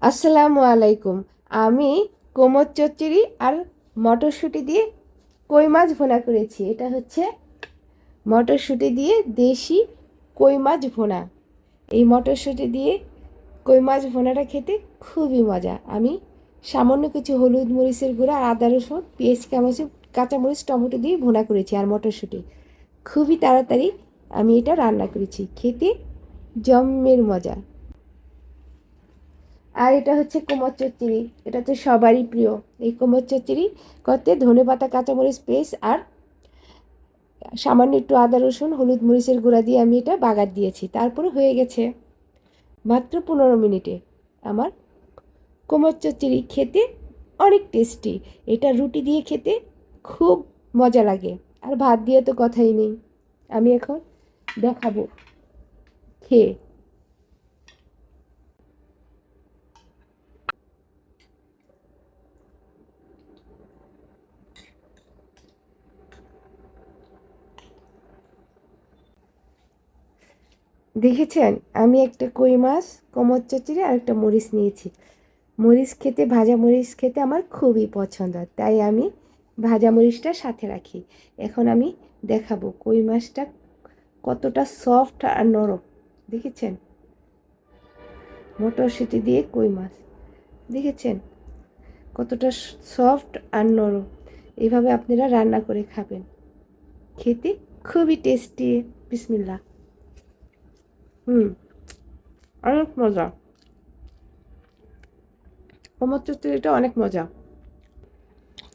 আসসালামু আলাইকুম। আমি কোমর চচ্চড়ি আর মটরশুঁটি দিয়ে কই মাছ ভুনা করেছি। এটা হচ্ছে মটরশুঁটি দিয়ে দেশি কই মাছ ভুনা। এই মটরশুঁটি দিয়ে কই মাছ ভুনাটা খেতে খুবই মজা। আমি সামান্য কিছু হলুদ মরিচের গুঁড়া, আদা রসুন, পেঁয়াজ কাঁচামরিচ, টমেটো দিয়ে ভুনা করেছি আর মটরশুঁটি। খুবই তাড়াতাড়ি আমি এটা রান্না করেছি, খেতে জম্মের মজা। আর এটা হচ্ছে কোমর চচ্চড়ি। এটা তো সবারই প্রিয়। এই কোমর চচ্চড়ি করতে ধনেপাতা, কাঁচামরিচ পেস্ট আর সামান্য একটু আদা রসুন, হলুদ মরিচের গুঁড়া দিয়ে আমি এটা বাগার দিয়েছি। তারপরে হয়ে গেছে মাত্র 15 মিনিটে আমার কোমর চচ্চড়ি। খেতে অনেক টেস্টি। এটা রুটি দিয়ে খেতে খুব মজা লাগে, আর ভাত দিয়ে তো কথাই নেই। আমি এখন দেখাবো খেয়ে। দেখেছেন, আমি একটা কই মাছ, কোমর চচ্চড়ি আর একটা মরিচ নিয়েছি। মরিচ খেতে, ভাজা মরিচ খেতে আমার খুবই পছন্দ, তাই আমি ভাজা মরিচটা সাথে রাখি। এখন আমি দেখাবো কই মাছটা কতটা সফট আর নরম। দেখেছেন, মটরশুঁটি দিয়ে কই মাছ, দেখেছেন কতটা সফট আর নরম। এইভাবে আপনারা রান্না করে খাবেন, খেতে খুবই টেস্টি। বিসমিল্লাহ। অনেক মজা। কোমর চচ্চড়িটা অনেক মজা,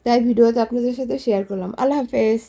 তাই ভিডিওতে আপনাদের সাথে শেয়ার করলাম। আল্লাহ হাফেজ।